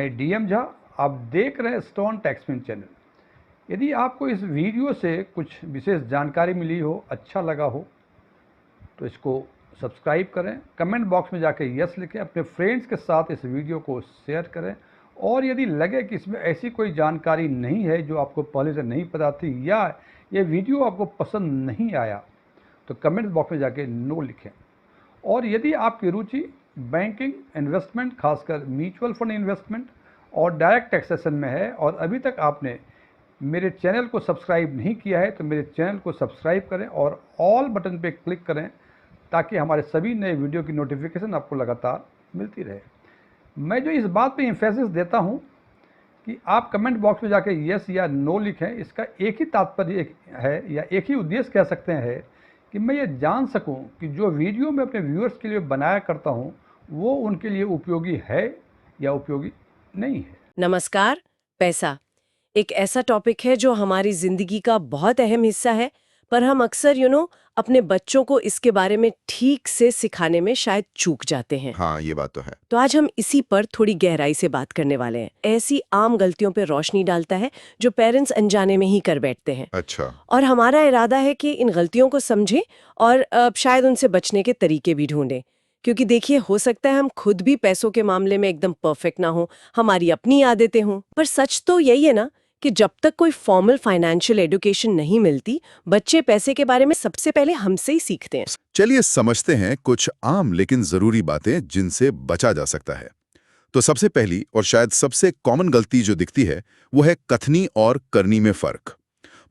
मैं डीएम झा, आप देख रहे हैं स्टोन टैक्समैन चैनल। यदि आपको इस वीडियो से कुछ विशेष जानकारी मिली हो, अच्छा लगा हो, तो इसको सब्सक्राइब करें, कमेंट बॉक्स में जाकर यस लिखें, अपने फ्रेंड्स के साथ इस वीडियो को शेयर करें। और यदि लगे कि इसमें ऐसी कोई जानकारी नहीं है जो आपको पहले से नहीं पता थी, या ये वीडियो आपको पसंद नहीं आया, तो कमेंट बॉक्स में जाके नो लिखें। और यदि आपकी रुचि बैंकिंग, इन्वेस्टमेंट, खासकर म्यूचुअल फंड इन्वेस्टमेंट और डायरेक्ट टैक्सेशन में है, और अभी तक आपने मेरे चैनल को सब्सक्राइब नहीं किया है, तो मेरे चैनल को सब्सक्राइब करें और ऑल बटन पे क्लिक करें, ताकि हमारे सभी नए वीडियो की नोटिफिकेशन आपको लगातार मिलती रहे। मैं जो इस बात पे एम्फेसिस देता हूँ कि आप कमेंट बॉक्स में जाके यस या नो लिखें, इसका एक ही तात्पर्य है या एक ही उद्देश्य कह सकते हैं कि मैं ये जान सकूं कि जो वीडियो मैं अपने व्यूअर्स के लिए बनाया करता हूं वो उनके लिए उपयोगी है या उपयोगी नहीं है। नमस्कार। पैसा एक ऐसा टॉपिक है जो हमारी जिंदगी का बहुत अहम हिस्सा है, पर हम अक्सर अपने बच्चों को इसके बारे में ठीक से सिखाने में शायद चूक जाते हैं। हाँ, ये बात तो है। तो आज हम इसी पर थोड़ी गहराई से बात करने वाले हैं। ऐसी आम गलतियों पर रोशनी डालता है जो पेरेंट्स अनजाने में ही कर बैठते हैं। अच्छा। और हमारा इरादा है कि इन गलतियों को समझें और शायद उनसे बचने के तरीके भी ढूंढें। क्योंकि देखिए, हो सकता है हम खुद भी पैसों के मामले में एकदम परफेक्ट ना हो, हमारी अपनी आदतें हों, पर सच तो यही है ना कि जब तक कोई फॉर्मल फाइनेंशियल एजुकेशन नहीं मिलती, बच्चे पैसे के बारे में सबसे पहले हमसे ही सीखते हैं। चलिए समझते हैं कुछ आम लेकिन जरूरी बातें जिनसे बचा जा सकता है। तो सबसे पहली और शायद सबसे कॉमन गलती जो दिखती है वो है कथनी और करनी में फर्क।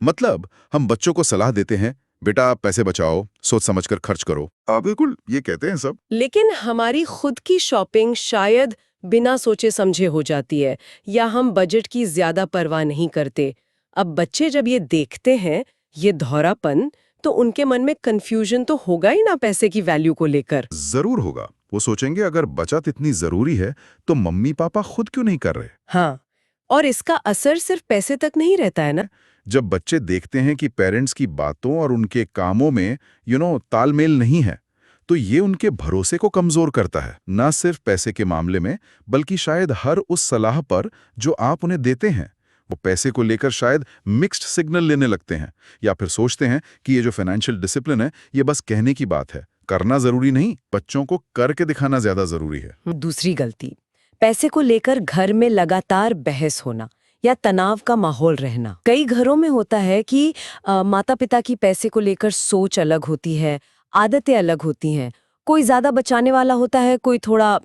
मतलब हम बच्चों को सलाह देते हैं, बेटा पैसे बचाओ, सोच समझकर खर्च करो। बिल्कुल ये कहते हैं सब, लेकिन हमारी खुद की शॉपिंग शायद बिना सोचे समझे हो जाती है, या हम बजट की ज्यादा परवाह नहीं करते। अब बच्चे जब ये देखते हैं, ये दोहरापन, तो उनके मन में कंफ्यूजन तो होगा ही ना पैसे की वैल्यू को लेकर। जरूर होगा। वो सोचेंगे अगर बचत इतनी जरूरी है तो मम्मी पापा खुद क्यों नहीं कर रहे। हाँ, और इसका असर सिर्फ पैसे तक नहीं रहता है ना। जब बच्चे देखते हैं कि पेरेंट्स की बातों और उनके कामों में तालमेल नहीं है, तो ये उनके भरोसे को कमजोर करता है, ना सिर्फ पैसे के मामले में बल्कि शायद हर उस सलाह पर जो आप उन्हें देते हैं। वो पैसे को लेकर शायद मिक्स्ड सिग्नल लेने लगते हैं, या फिर सोचते हैं कि ये जो फाइनेंशियल डिसिप्लिन है ये बस कहने की बात है, करना जरूरी नहीं, बच्चों को करके दिखाना ज्यादा जरूरी है। दूसरी गलती, पैसे को लेकर घर में लगातार बहस होना या तनाव का माहौल रहना। कई घरों में होता है कि माता पिता की पैसे को लेकर सोच अलग होती है, आदतें अलग होती हैं। कोई ज्यादा बचाने वाला होता है, कोई थोड़ा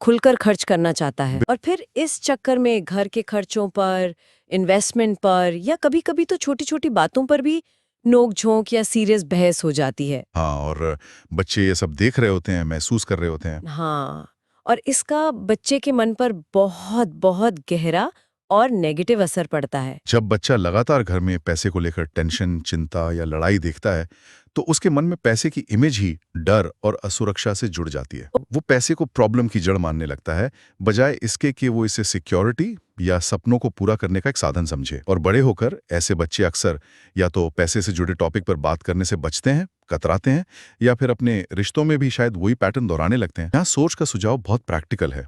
खुलकर खर्च करना चाहता है, और फिर इस चक्कर में घर के खर्चों पर, इन्वेस्टमेंट पर, या कभी-कभी तो छोटी-छोटी बातों पर भी नोक-झोंक या सीरियस बहस हो जाती है। हाँ, और बच्चे ये सब देख रहे होते हैं, महसूस कर रहे होते हैं। हाँ, और इसका बच्चे के मन पर बहुत बहुत गहरा और नेगेटिव असर पड़ता है। जब बच्चा लगातार घर में पैसे को लेकर टेंशन, चिंता या लड़ाई देखता है, तो उसके मन में पैसे की इमेज ही डर और असुरक्षा से जुड़ जाती है। वो पैसे को प्रॉब्लम की जड़ मानने लगता है, बजाय इसके कि वो इसे सिक्योरिटी या सपनों को पूरा करने का एक साधन समझे। और बड़े होकर ऐसे बच्चे अक्सर या तो पैसे से जुड़े टॉपिक पर बात करने से बचते हैं, कतराते हैं, या फिर अपने रिश्तों में भी शायद वही पैटर्न दोहराने लगते हैं। यहाँ सोच का सुझाव बहुत प्रैक्टिकल है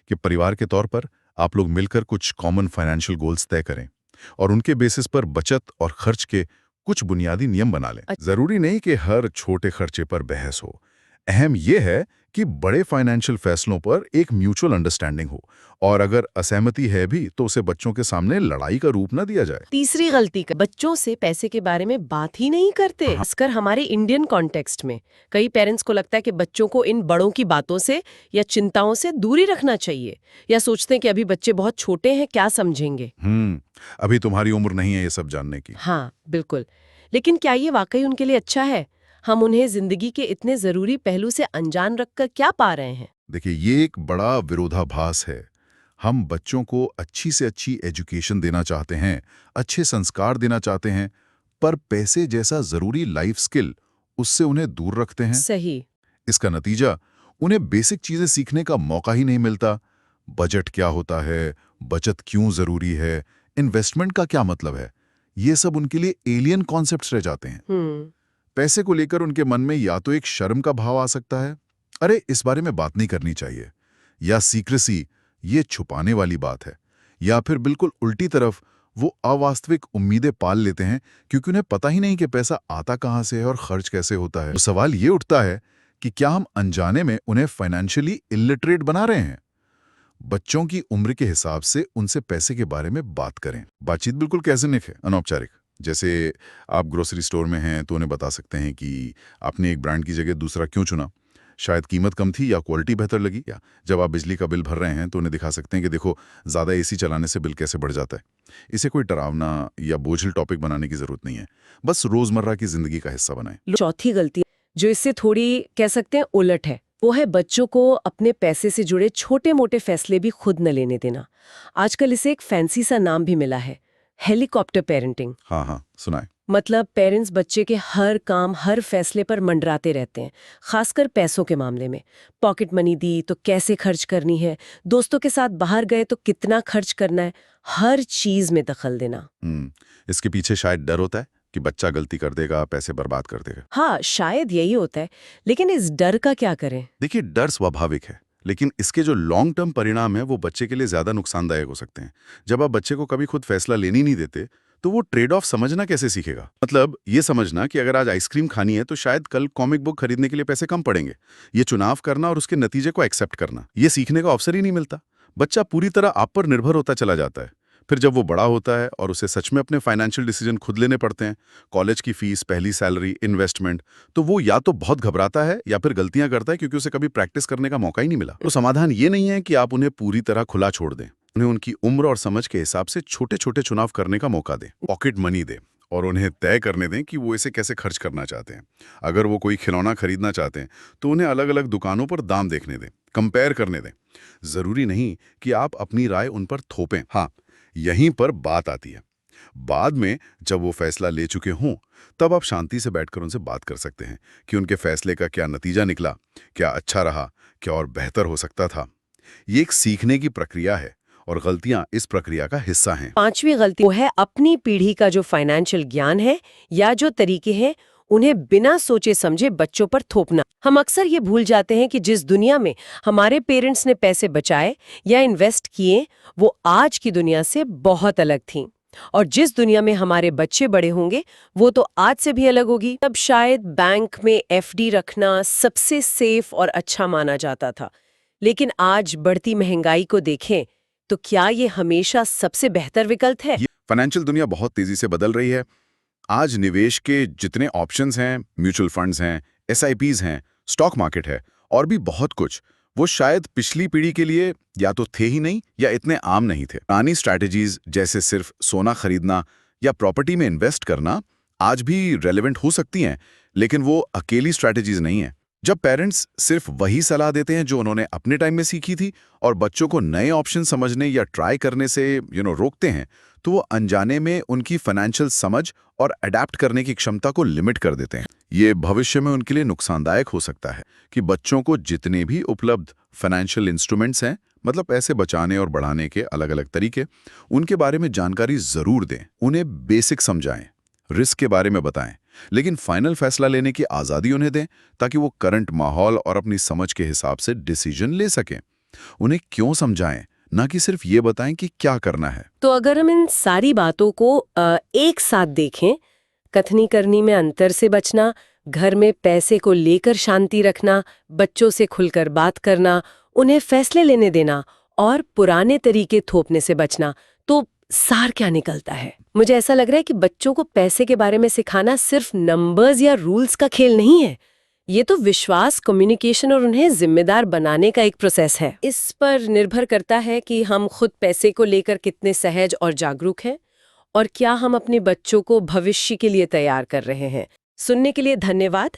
कि परिवार के तौर पर आप लोग मिलकर कुछ कॉमन फाइनेंशियल गोल्स तय करें और उनके बेसिस पर बचत और खर्च के कुछ बुनियादी नियम बना लें। जरूरी नहीं कि हर छोटे खर्चे पर बहस हो, अहम यह है कि बड़े फाइनेंशियल फैसलों पर एक म्यूचुअल अंडरस्टैंडिंग हो, और अगर असहमति है भी तो उसे बच्चों के सामने लड़ाई का रूप न दिया जाए। तीसरी गलती, बच्चों से पैसे के बारे में बात ही नहीं करते। खासकर हमारे इंडियन कॉन्टेक्स्ट में कई पेरेंट्स को लगता है कि बच्चों को इन बड़ों की बातों से या चिंताओं से दूरी रखना चाहिए, या सोचते हैं कि अभी बच्चे बहुत छोटे हैं, क्या समझेंगे। अभी तुम्हारी उम्र नहीं है ये सब जानने की। हाँ बिल्कुल, लेकिन क्या ये वाकई उनके लिए अच्छा है? हम उन्हें जिंदगी के इतने जरूरी पहलू से अनजान रखकर क्या पा रहे हैं? देखिए, ये एक बड़ा विरोधाभास है। हम बच्चों को अच्छी से अच्छी एजुकेशन देना चाहते हैं, अच्छे संस्कार देना चाहते हैं, पर पैसे जैसा जरूरी लाइफ स्किल उससे उन्हें दूर रखते हैं। सही। इसका नतीजा, उन्हें बेसिक चीजें सीखने का मौका ही नहीं मिलता। बजट क्या होता है, बचत क्यों जरूरी है, इन्वेस्टमेंट का क्या मतलब है, ये सब उनके लिए एलियन कॉन्सेप्ट्स रह जाते हैं। पैसे को लेकर उनके मन में या तो एक शर्म का भाव आ सकता है, अरे इस बारे में बात नहीं करनी चाहिए, या सीक्रेसी ये छुपाने वाली बात है। या फिर बिल्कुल उल्टी तरफ, वो अवास्तविक उम्मीदें पाल लेते हैं क्योंकि उन्हें पता ही नहीं कि पैसा आता कहाँ से है और खर्च कैसे होता है। तो सवाल ये उठता है कि क्या हम अनजाने में उन्हें फाइनेंशियली इलिटरेट बना रहे हैं? बच्चों की उम्र के हिसाब से उनसे पैसे के बारे में बात करें। बातचीत बिल्कुल कैजुअल है, अनौपचारिक। जैसे आप ग्रोसरी स्टोर में हैं तो उन्हें बता सकते हैं कि आपने एक ब्रांड की जगह दूसरा क्यों चुना। शायद कीमत कम थी या क्वालिटी बेहतर लगी। या जब आप बिजली का बिल भर रहे हैं तो उन्हें दिखा सकते हैं कि देखो, ज़्यादा एसी चलाने से बिल कैसे बढ़ जाता है। इसे कोई डरावना या बोझिल टॉपिक बनाने की ज़रूरत नहीं है, बस रोज़मर्रा की ज़िंदगी का हिस्सा बनाएं। चौथी गलती जो इससे थोड़ी कह सकते हैं उलट है, वो है बच्चों को अपने पैसे से जुड़े छोटे मोटे फैसले भी खुद न लेने देना। आजकल इसे एक फैंसी सा नाम भी मिला है, हेलीकॉप्टर पेरेंटिंग। हाँ, सुनाएं। मतलब पेरेंट्स बच्चे के हर काम, हर फैसले पर मंडराते रहते हैं, खासकर पैसों के मामले में। पॉकेट मनी दी तो कैसे खर्च करनी है, दोस्तों के साथ बाहर गए तो कितना खर्च करना है, हर चीज में दखल देना। इसके पीछे शायद डर होता है कि बच्चा गलती कर देगा, पैसे बर्बाद कर देगा। हाँ, शायद यही होता है, लेकिन इस डर का क्या करें? देखिए, डर स्वाभाविक है, लेकिन इसके जो लॉन्ग टर्म परिणाम है वो बच्चे के लिए ज्यादा नुकसानदायक हो सकते हैं। जब आप बच्चे को कभी खुद फैसला लेनी नहीं देते तो वो ट्रेड ऑफ समझना कैसे सीखेगा? मतलब ये समझना कि अगर आज आइसक्रीम खानी है तो शायद कल कॉमिक बुक खरीदने के लिए पैसे कम पड़ेंगे। ये चुनाव करना और उसके नतीजे को एक्सेप्ट करना, ये सीखने का अवसर ही नहीं मिलता। बच्चा पूरी तरह आप पर निर्भर होता चला जाता है। फिर जब वो बड़ा होता है और उसे सच में अपने फाइनेंशियल डिसीजन खुद लेने पड़ते हैं, कॉलेज की फीस, पहली सैलरी, इन्वेस्टमेंट, तो वो या तो बहुत घबराता है या फिर गलतियां करता है क्योंकि उसे कभी प्रैक्टिस करने का मौका ही नहीं मिला। तो समाधान ये नहीं है कि आप उन्हें पूरी तरह खुला छोड़ दें। उन्हें उनकी उम्र और समझ के हिसाब से छोटे छोटे चुनाव करने का मौका दें, पॉकेट मनी दें और उन्हें तय करने दें कि वो इसे कैसे खर्च करना चाहते हैं। अगर वो कोई खिलौना खरीदना चाहते हैं तो उन्हें अलग अलग दुकानों पर दाम देखने दें, कंपेयर करने दें। जरूरी नहीं कि आप अपनी राय उन पर थोपें। हाँ, यहीं पर बात आती है। बाद में जब वो फैसला ले चुके हों तब आप शांति से बैठकर उनसे बात कर सकते हैं कि उनके फैसले का क्या नतीजा निकला, क्या अच्छा रहा, क्या और बेहतर हो सकता था। ये एक सीखने की प्रक्रिया है और गलतियां इस प्रक्रिया का हिस्सा हैं। पांचवी गलती वो है अपनी पीढ़ी का जो फाइनेंशियल ज्ञान है या जो तरीके हैं उन्हें बिना सोचे समझे बच्चों पर थोपना। हम अक्सर ये भूल जाते हैं कि जिस दुनिया में हमारे पेरेंट्स ने पैसे बचाए या इन्वेस्ट किए वो आज की दुनिया से बहुत अलग थी, और जिस दुनिया में हमारे बच्चे बड़े होंगे वो तो आज से भी अलग होगी। तब शायद बैंक में एफडी रखना सबसे सेफ और अच्छा माना जाता था, लेकिन आज बढ़ती महंगाई को देखें तो क्या ये हमेशा सबसे बेहतर विकल्प है? फाइनेंशियल दुनिया बहुत तेजी से बदल रही है। आज निवेश के जितने ऑप्शंस हैं, म्यूचुअल फंड्स हैं, एसआईपीज हैं, स्टॉक मार्केट है और भी बहुत कुछ, वो शायद पिछली पीढ़ी के लिए या तो थे ही नहीं या इतने आम नहीं थे। पुरानी स्ट्रैटेजीज जैसे सिर्फ सोना खरीदना या प्रॉपर्टी में इन्वेस्ट करना आज भी रेलेवेंट हो सकती हैं, लेकिन वो अकेली स्ट्रैटेजीज नहीं है। जब पेरेंट्स सिर्फ वही सलाह देते हैं जो उन्होंने अपने टाइम में सीखी थी और बच्चों को नए ऑप्शन समझने या ट्राई करने से रोकते हैं, तो वो अनजाने में उनकी फाइनेंशियल समझ और अडेप्ट करने की क्षमता को लिमिट कर देते हैं। ये भविष्य में उनके लिए नुकसानदायक हो सकता है कि बच्चों को जितने भी उपलब्ध फाइनेंशियल इंस्ट्रूमेंट्स हैं, मतलब पैसे बचाने और बढ़ाने के अलग अलग तरीके, उनके बारे में जानकारी जरूर दें। उन्हें बेसिक समझाएं, रिस्क के बारे में बताएं, लेकिन फाइनल फैसला लेने की आज़ादी उन्हें दें ताकि वो करंट माहौल और अपनी समझ के हिसाब से डिसीजन ले सकें। उन्हें क्यों समझाएं, ना कि सिर्फ ये बताएं कि क्या करना है। तो अगर हम इन सारी बातों को एक साथ देखें, कथनी करनी में अंतर से बचना, घर में पैसे को लेकर शांति रखना, बच्चों से खुलकर बात करना, उन्हें फैसले लेने देना और पुराने तरीके थोपने से बचना, तो सार क्या निकलता है? मुझे ऐसा लग रहा है कि बच्चों को पैसे के बारे में सिखाना सिर्फ नंबर्स या रूल्स का खेल नहीं है। ये तो विश्वास, कम्युनिकेशन और उन्हें जिम्मेदार बनाने का एक प्रोसेस है। इस पर निर्भर करता है कि हम खुद पैसे को लेकर कितने सहज और जागरूक हैं और क्या हम अपने बच्चों को भविष्य के लिए तैयार कर रहे हैं। सुनने के लिए धन्यवाद।